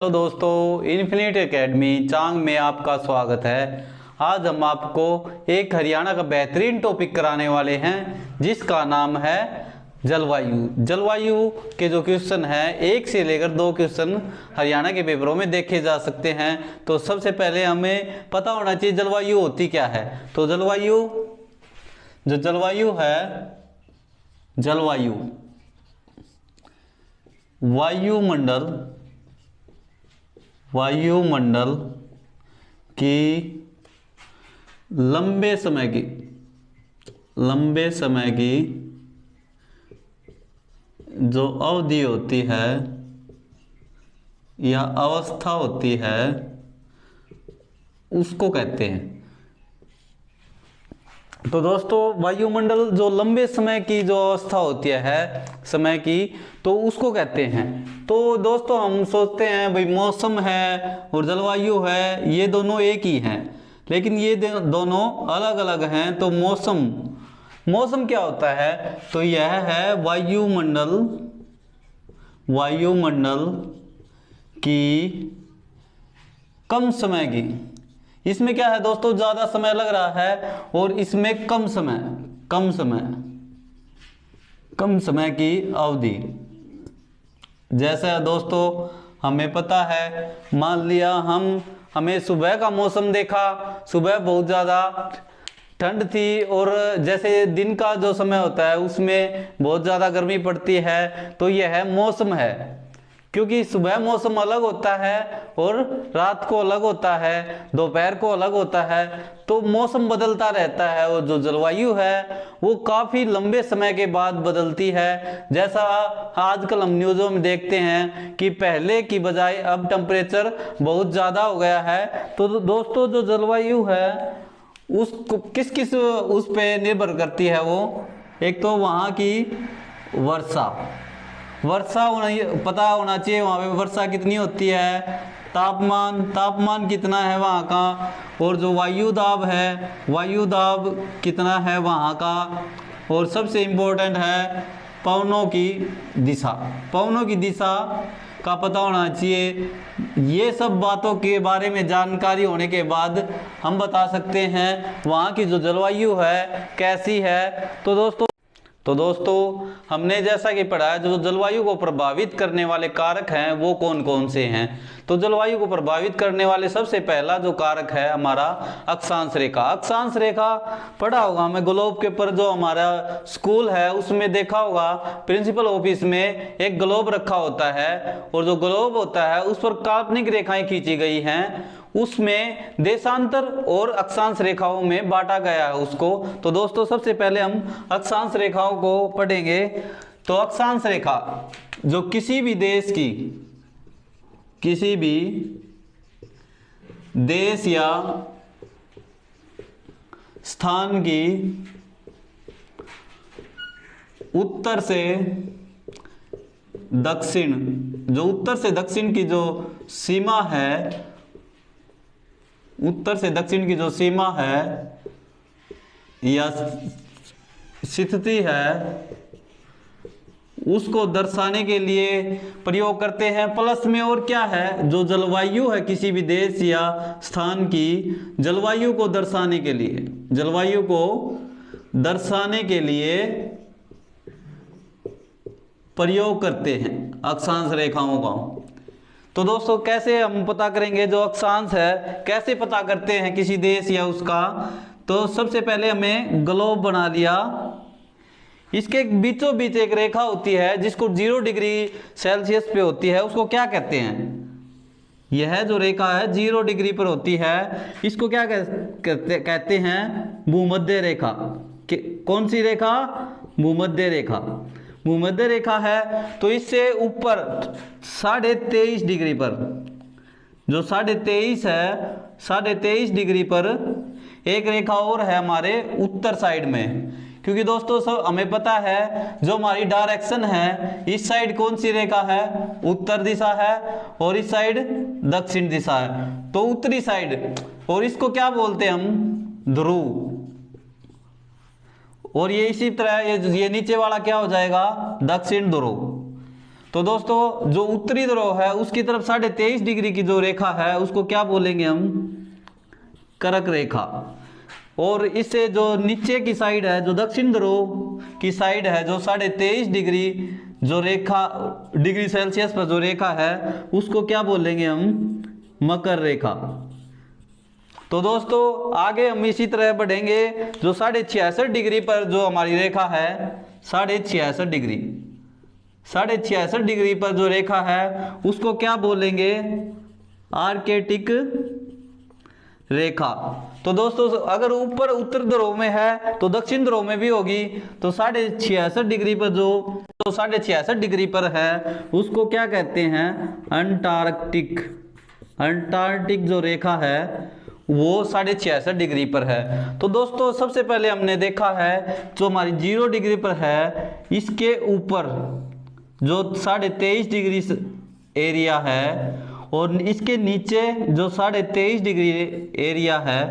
Hello दोस्तों, infinite academy चांग में आपका स्वागत है। आज हम आपको एक हरियाणा का बेहतरीन टॉपिक कराने वाले हैं जिसका नाम है जलवायु। जलवायु के जो क्वेश्चन हैं, एक से लेकर 2 क्वेश्चन हरियाणा के पेपरों में देखे जा सकते हैं। तो सबसे पहले हमें पता होना चाहिए जलवायु होती क्या है। तो जलवायु है, जलवायु वायुमंडल की लंबे समय की जो अवधि होती है या अवस्था होती है उसको कहते हैं। तो दोस्तों, वायुमंडल जो लंबे समय की जो अवस्था होती है समय की, तो उसको कहते हैं। तो दोस्तों, हम सोचते हैं भाई मौसम है और जलवायु है, ये दोनों एक ही हैं, लेकिन ये दोनों अलग अलग हैं। तो मौसम क्या होता है? तो यह है वायुमंडल की कम समय की। इसमें क्या है दोस्तों, ज्यादा समय लग रहा है और इसमें कम समय की अवधि। जैसा दोस्तों हमें पता है, मान लिया हमें सुबह का मौसम देखा, सुबह बहुत ज़्यादा ठंड थी और जैसे दिन का जो समय होता है उसमें बहुत ज़्यादा गर्मी पड़ती है। तो यह मौसम है, क्योंकि सुबह मौसम अलग होता है और रात को अलग होता है, दोपहर को अलग होता है। तो मौसम बदलता रहता है और जो जलवायु है वो काफ़ी लंबे समय के बाद बदलती है। जैसा आजकल हम न्यूज़ों में देखते हैं कि पहले की बजाय अब टेम्परेचर बहुत ज़्यादा हो गया है। तो दोस्तों, जो जलवायु है उसको किस उस पे निर्भर करती है। वो एक तो वहाँ की वर्षा पता होना चाहिए, वहाँ पे वर्षा कितनी होती है, तापमान कितना है वहाँ का, और जो वायुदाब कितना है वहाँ का, और सबसे इम्पोर्टेंट है पवनों की दिशा का पता होना चाहिए। ये सब बातों के बारे में जानकारी होने के बाद हम बता सकते हैं वहाँ की जो जलवायु है कैसी है। तो दोस्तों हमने जैसा कि पढ़ा है, जो जलवायु को प्रभावित करने वाले कारक हैं वो कौन कौन से हैं। तो जलवायु को प्रभावित करने वाले सबसे पहला जो कारक है हमारा अक्षांश रेखा पढ़ा होगा हमें ग्लोब के ऊपर। जो हमारा स्कूल है उसमें देखा होगा, प्रिंसिपल ऑफिस में एक ग्लोब रखा होता है और जो ग्लोब होता है उस पर काल्पनिक रेखाएं खींची गई हैं। उसमें देशांतर और अक्षांश रेखाओं में बांटा गया है उसको। तो दोस्तों, सबसे पहले हम अक्षांश रेखाओं को पढ़ेंगे। तो अक्षांश रेखा जो किसी भी देश या स्थान की उत्तर से दक्षिण की जो सीमा है, या स्थिति है, उसको दर्शाने के लिए प्रयोग करते हैं। प्लस में और क्या है, जो जलवायु है किसी भी देश या स्थान की, जलवायु को दर्शाने के लिए प्रयोग करते हैं अक्षांश रेखाओं का। तो दोस्तों, कैसे हम पता करेंगे जो अक्षांश है, कैसे पता करते हैं किसी देश या उसका? तो सबसे पहले हमें ग्लोब बना लिया, इसके बीचों बीच एक रेखा होती है जिसको 0 डिग्री सेल्सियस पे होती है, उसको क्या कहते हैं? यह जो रेखा है 0 डिग्री पर होती है, इसको क्या कहते हैं? भूमध्य रेखा। कौन सी रेखा? भूमध्य रेखा है। तो इससे ऊपर 23.5 डिग्री पर, जो 23.5 डिग्री पर एक रेखा और है हमारे उत्तर साइड में। क्योंकि दोस्तों सब हमें पता है जो हमारी डायरेक्शन है, इस साइड कौन सी रेखा है? उत्तर दिशा है, और इस साइड दक्षिण दिशा है। तो उत्तरी साइड, और इसको क्या बोलते हैं हम? ध्रुव। और ये इसी तरह ये नीचे वाला क्या हो जाएगा? दक्षिण ध्रुव। तो दोस्तों जो उत्तरी ध्रुव है उसकी तरफ 23.5 डिग्री की जो रेखा है उसको क्या बोलेंगे हम, कर्क रेखा। और इससे जो नीचे की साइड है, जो दक्षिण ध्रुव की साइड है, जो 23.5 डिग्री जो रेखा डिग्री सेल्सियस पर जो रेखा है उसको क्या बोलेंगे हम, मकर रेखा। तो दोस्तों आगे हम इसी तरह बढ़ेंगे। जो 66.5 डिग्री पर जो हमारी रेखा है, 66.5 डिग्री, 66.5 डिग्री पर जो रेखा है उसको क्या बोलेंगे, आर्कटिक रेखा। तो दोस्तों अगर ऊपर उत्तर ध्रुव में है तो दक्षिण ध्रुव में भी होगी। तो 66.5 डिग्री पर जो 66.5 डिग्री पर है उसको क्या कहते हैं, अंटार्कटिक। अंटार्कटिक जो रेखा है वो 66.5 डिग्री पर है। तो दोस्तों सबसे पहले हमने देखा है जो हमारी 0 डिग्री पर है, इसके ऊपर जो 23.5 डिग्री एरिया है और इसके नीचे जो 23.5 डिग्री एरिया है,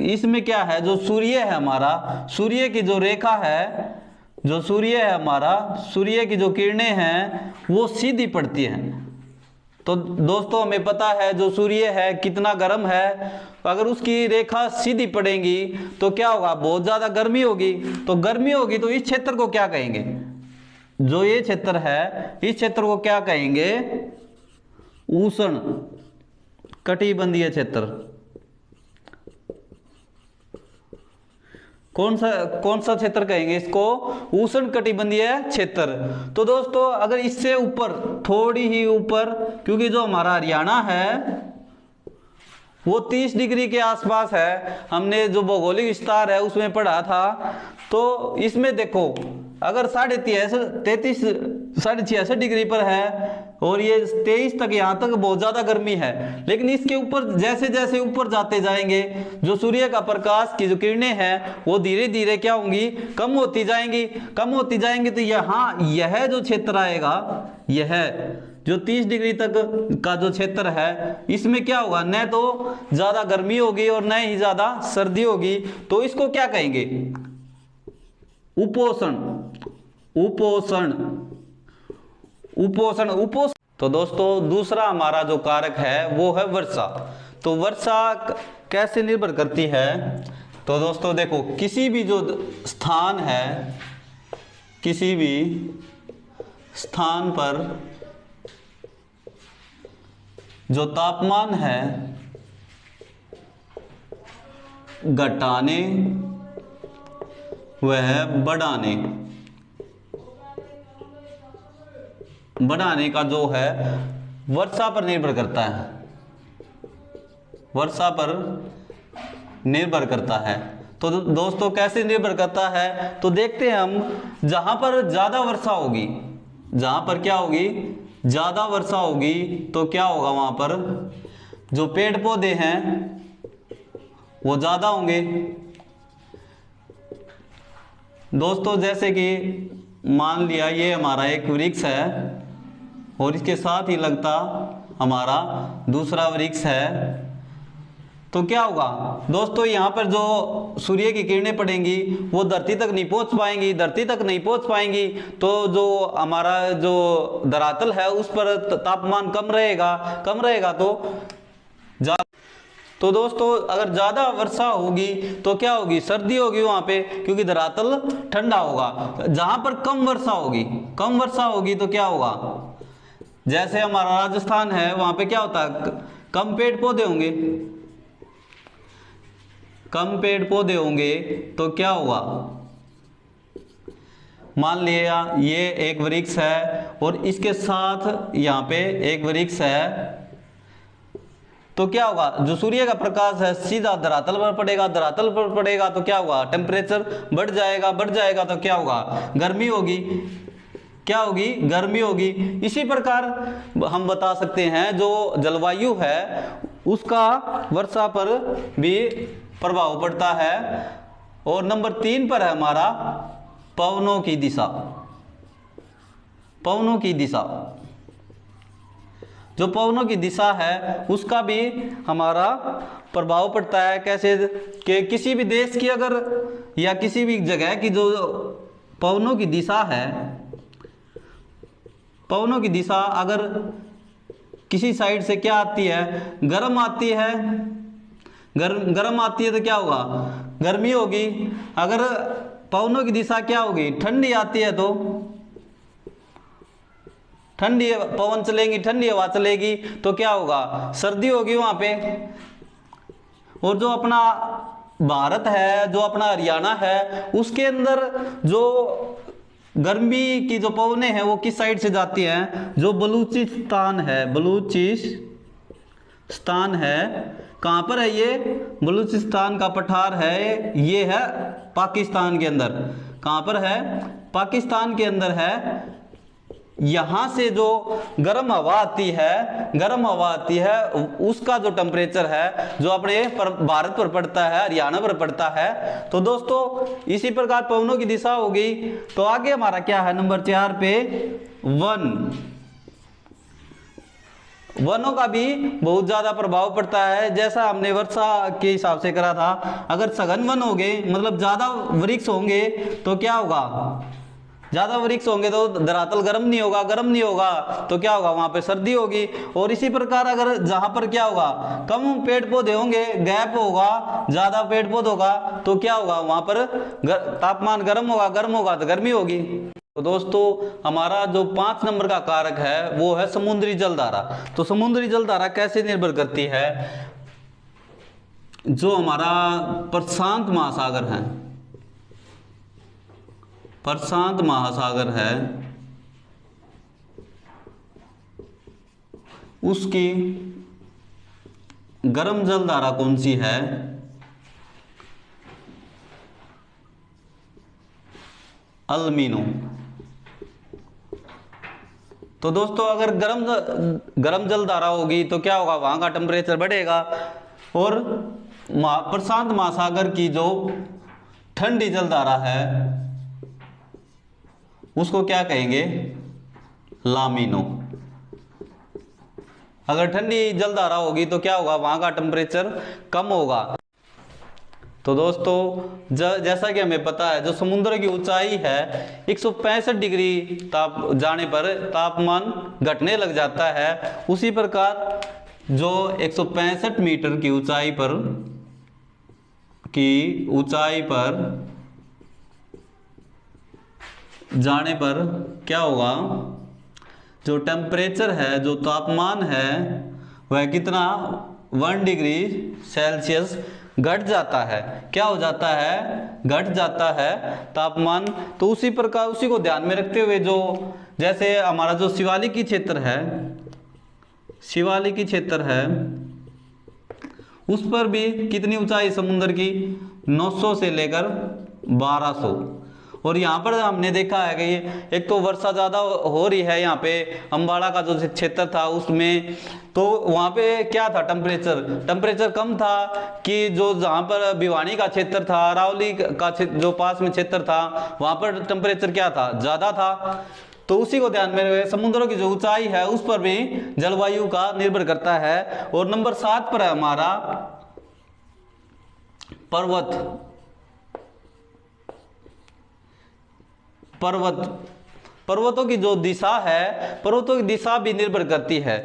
इसमें क्या है, जो सूर्य है हमारा, सूर्य की जो रेखा है, जो सूर्य है हमारा, सूर्य की जो किरणें हैं वो सीधी पड़ती हैं। तो दोस्तों हमें पता है जो सूर्य है कितना गर्म है, अगर उसकी रेखा सीधी पड़ेगी तो क्या होगा, बहुत ज्यादा गर्मी होगी। तो गर्मी होगी तो इस क्षेत्र को क्या कहेंगे, जो ये क्षेत्र है इस क्षेत्र को क्या कहेंगे, उष्ण कटिबंधीय क्षेत्र। कौन सा क्षेत्र कहेंगे इसको, उष्ण कटिबंधीय क्षेत्र। तो दोस्तों अगर इससे ऊपर, थोड़ी ही ऊपर, क्योंकि जो हमारा हरियाणा है वो 30 डिग्री के आसपास है, हमने जो भौगोलिक विस्तार है उसमें पढ़ा था। तो इसमें देखो अगर 66.5 डिग्री पर है और ये 23 तक, यहाँ तक बहुत ज्यादा गर्मी है, लेकिन इसके ऊपर जैसे जैसे ऊपर जाते जाएंगे जो सूर्य का प्रकाश की जो किरणें हैं वो धीरे धीरे क्या होंगी, कम होती जाएंगी, कम होती जाएंगी। तो यहाँ यह जो क्षेत्र आएगा, यह जो 30 डिग्री तक का जो क्षेत्र है, इसमें क्या होगा, न तो ज्यादा गर्मी होगी और न ही ज्यादा सर्दी होगी। तो इसको क्या कहेंगे, उपोषण, उपोषण, उपोषण, उपोषण। तो दोस्तों दूसरा हमारा जो कारक है वो है वर्षा। तो वर्षा कैसे निर्भर करती है, तो दोस्तों देखो किसी भी जो स्थान है, किसी भी स्थान पर जो तापमान है घटाने वह बढ़ाने का जो है वर्षा पर निर्भर करता है, वर्षा पर निर्भर करता है। तो दोस्तों कैसे निर्भर करता है, तो देखते हैं हम, जहां पर ज्यादा वर्षा होगी, जहां पर क्या होगी, ज्यादा वर्षा होगी, तो क्या होगा, वहां पर जो पेड़ पौधे हैं वो ज्यादा होंगे। दोस्तों जैसे कि मान लिया ये हमारा एक वृक्ष है और इसके साथ ही लगता हमारा दूसरा वृक्ष है, तो क्या होगा दोस्तों, यहाँ पर जो सूर्य की किरणें पड़ेंगी वो धरती तक नहीं पहुँच पाएंगी, धरती तक नहीं पहुँच पाएंगी। तो जो हमारा जो धरातल है उस पर तापमान कम रहेगा, कम रहेगा। तो दोस्तों अगर ज्यादा वर्षा होगी तो क्या होगी, सर्दी होगी वहां पे, क्योंकि धरातल ठंडा होगा। जहां पर कम वर्षा होगी, कम वर्षा होगी तो क्या होगा, जैसे हमारा राजस्थान है वहां पे क्या होता है, कम पेड़ पौधे होंगे, कम पेड़ पौधे होंगे तो क्या होगा, मान लिया ये एक वृक्ष है और इसके साथ यहाँ पे एक वृक्ष है, तो क्या होगा, जो सूर्य का प्रकाश है सीधा धरातल पर पड़ेगा, धरातल पर पड़ेगा तो क्या होगा, टेम्परेचर बढ़ जाएगा, बढ़ जाएगा तो क्या होगा, गर्मी होगी, क्या होगी, गर्मी होगी। इसी प्रकार हम बता सकते हैं जो जलवायु है उसका वर्षा पर भी प्रभाव पड़ता है। और नंबर 3 पर है हमारा पवनों की दिशा, पवनों की दिशा। जो पवनों की दिशा है उसका भी हमारा प्रभाव पड़ता है। कैसे कि किसी भी देश की अगर या किसी भी जगह की जो पवनों की दिशा है पवनों की दिशा अगर किसी साइड से क्या आती है, गर्म आती है, गर्म आती है तो क्या होगा, गर्मी होगी। अगर पवनों की दिशा क्या होगी, ठंडी आती है तो ठंडी पवन चलेंगी, ठंडी हवा चलेगी तो क्या होगा, सर्दी होगी वहां पे। और जो अपना भारत है, जो अपना हरियाणा है, उसके अंदर जो गर्मी की जो पवनें हैं वो किस साइड से जाती हैं, जो बलूचिस्तान है, बलूचिस्तान है, कहाँ पर है ये, बलूचिस्तान का पठार है, ये है पाकिस्तान के अंदर। कहाँ पर है, पाकिस्तान के अंदर है। यहाँ से जो गर्म हवा आती है, गर्म हवा आती है, उसका जो टेम्परेचर है जो अपने भारत पर पड़ता है, हरियाणा पर पड़ता है। तो दोस्तों इसी प्रकार पवनों की दिशा होगी। तो आगे हमारा क्या है, नंबर 4 पे वनों का भी बहुत ज्यादा प्रभाव पड़ता है। जैसा हमने वर्षा के हिसाब से करा था, अगर सघन वन हो गए, मतलब ज्यादा वृक्ष होंगे तो क्या होगा, ज्यादा वृक्ष होंगे तो धरातल गर्म नहीं होगा, गर्म नहीं होगा तो क्या होगा, वहां पे सर्दी होगी। और इसी प्रकार अगर जहां पर क्या होगा, कम पेड़ पौधे होंगे, गैप होगा, ज्यादा पेड़ पौधे होगा तो क्या होगा, वहां पर तापमान गर्म होगा तो गर्मी होगी। तो दोस्तों हमारा जो 5 नंबर का कारक है वो है समुद्री जलधारा। तो समुद्री जलधारा कैसे निर्भर करती है, जो हमारा प्रशांत महासागर है, प्रशांत महासागर है, उसकी गर्म जलधारा कौन सी है, अल्मीनो। तो दोस्तों अगर गर्म जलधारा होगी तो क्या होगा, वहां का टेम्परेचर बढ़ेगा। और प्रशांत महासागर की जो ठंडी जलधारा है उसको क्या कहेंगे, लामिनो। अगर ठंडी जलधारा होगी तो क्या होगा, वहां का टेम्परेचर कम होगा। तो दोस्तों जैसा कि हमें पता है, जो समुद्र की ऊंचाई है 165 डिग्री ताप जाने पर तापमान घटने लग जाता है। उसी प्रकार जो 165 मीटर की ऊंचाई पर जाने पर क्या होगा, जो टेम्परेचर है, जो तापमान है वह कितना, 1 डिग्री सेल्सियस घट जाता है। क्या हो जाता है, घट जाता है तापमान। तो उसी प्रकार उसी को ध्यान में रखते हुए जो जैसे हमारा जो शिवालिकी क्षेत्र है, शिवालिकी क्षेत्र है, उस पर भी कितनी ऊंचाई समुद्र की, 900 से लेकर 1200। और यहाँ पर हमने देखा है कि एक तो वर्षा ज़्यादा हो रही है, यहाँ पे अम्बाड़ा का जो क्षेत्र था उसमें, तो वहाँ पे क्या था, टेम्परेचर कम था कि जो जहाँ पर भिवानी का क्षेत्र था, अरावली का जो पास में क्षेत्र था, वहाँ पर टेम्परेचर क्या था, ज़्यादा था। तो उसी को ध्यान में रखिए, समुद्रों की जो ऊंचाई है उस पर भी जलवायु का निर्भर करता है। और नंबर 7 पर है हमारा पर्वतों की जो दिशा है, पर्वतों की दिशा भी निर्भर करती है।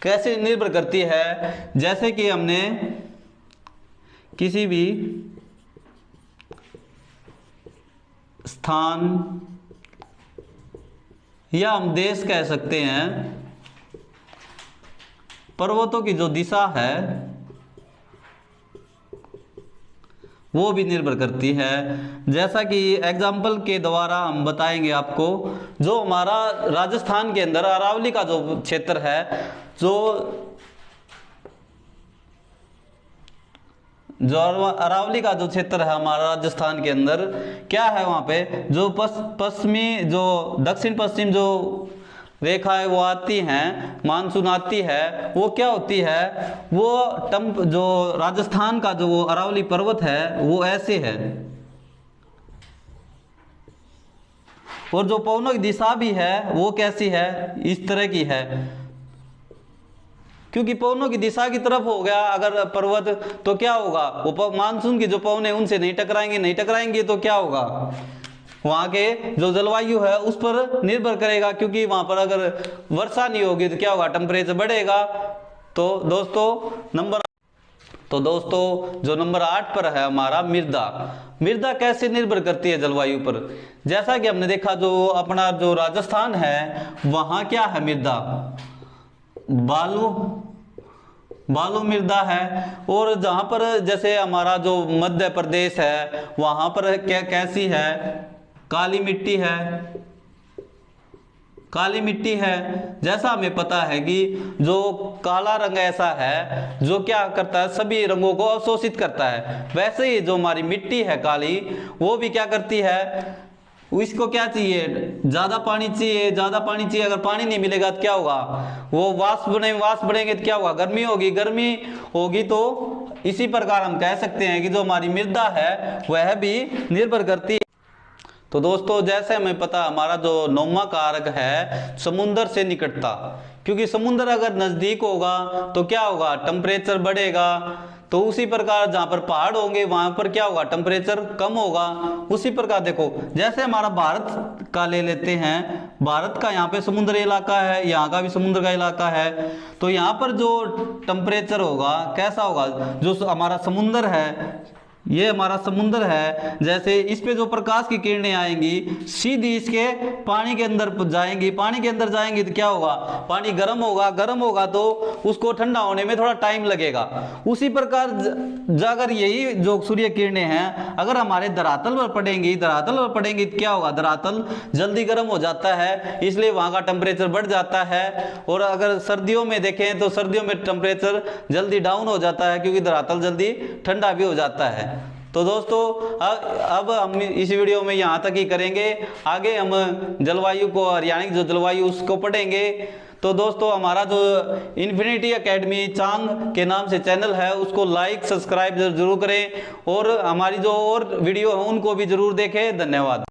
कैसे निर्भर करती है, जैसे कि हमने किसी भी स्थान या हम देश कह सकते हैं, पर्वतों की जो दिशा है वो भी निर्भर करती है। जैसा कि एग्जाम्पल के द्वारा हम बताएंगे आपको, जो हमारा राजस्थान के अंदर अरावली का जो क्षेत्र है, जो अरावली का जो क्षेत्र है हमारा राजस्थान के अंदर, क्या है वहाँ पे जो पश्चिमी जो दक्षिण पश्चिम जो रेखा है वो आती हैं, मानसून आती है, वो क्या होती है, वो जो राजस्थान का जो वो अरावली पर्वत है वो ऐसे है। और जो पवनों की दिशा भी है वो कैसी है, इस तरह की है, क्योंकि पवनों की दिशा की तरफ हो गया अगर पर्वत तो क्या होगा, वो मानसून की जो पवन है उनसे नहीं टकराएंगे तो क्या होगा, वहाँ के जो जलवायु है उस पर निर्भर करेगा, क्योंकि वहाँ पर अगर वर्षा नहीं होगी तो क्या होगा, टेम्परेचर बढ़ेगा। तो दोस्तों जो नंबर 8 पर है हमारा मृदा। मृदा कैसे निर्भर करती है जलवायु पर? जैसा कि हमने देखा जो अपना जो राजस्थान है वहाँ क्या है, मृदा बालू मृदा है। और जहाँ पर जैसे हमारा जो मध्य प्रदेश है वहाँ पर कैसी है, काली मिट्टी है। जैसा हमें पता है कि जो काला रंग ऐसा है जो क्या करता है, सभी रंगों को अवशोषित करता है। वैसे ही जो हमारी मिट्टी है काली, वो भी क्या करती है, इसको क्या चाहिए, ज्यादा पानी चाहिए। अगर पानी नहीं मिलेगा तो क्या होगा, वो वाष्प बढ़ेंगे तो क्या होगा, गर्मी होगी। तो इसी प्रकार हम कह सकते हैं कि जो हमारी मृदा है वह भी निर्भर करती है। तो दोस्तों जैसे हमें पता, हमारा जो 9वां कारक है समुद्र से निकटता, क्योंकि समुद्र अगर नजदीक होगा तो क्या होगा, टेम्परेचर बढ़ेगा। तो उसी प्रकार जहाँ पर पहाड़ होंगे वहां पर क्या होगा, टेम्परेचर कम होगा। उसी प्रकार देखो, जैसे हमारा भारत का ले लेते हैं, भारत का यहाँ पे समुद्री इलाका है, यहाँ का भी समुद्र का इलाका है। तो यहाँ पर जो टेम्परेचर होगा कैसा होगा, जो हमारा समुद्र है, ये हमारा समुद्र है, जैसे इस पे जो प्रकाश की किरणें आएंगी सीधी इसके पानी के अंदर जाएंगी तो क्या होगा, पानी गर्म होगा तो उसको ठंडा होने में थोड़ा टाइम लगेगा। उसी प्रकार अगर यही जो सूर्य किरणें हैं अगर हमारे धरातल पर पड़ेंगी तो क्या होगा, धरातल जल्दी गर्म हो जाता है, इसलिए वहां का टेम्परेचर बढ़ जाता है। और अगर सर्दियों में देखें तो सर्दियों में टेम्परेचर जल्दी डाउन हो जाता है, क्योंकि धरातल जल्दी ठंडा भी हो जाता है। तो दोस्तों अब हम इस वीडियो में यहाँ तक ही करेंगे, आगे हम जलवायु को, हरियाणा की जो जलवायु उसको पढ़ेंगे। तो दोस्तों हमारा जो इन्फिनिटी एकेडमी चांग के नाम से चैनल है उसको लाइक सब्सक्राइब जरूर करें, और हमारी जो और वीडियो है उनको भी जरूर देखें। धन्यवाद।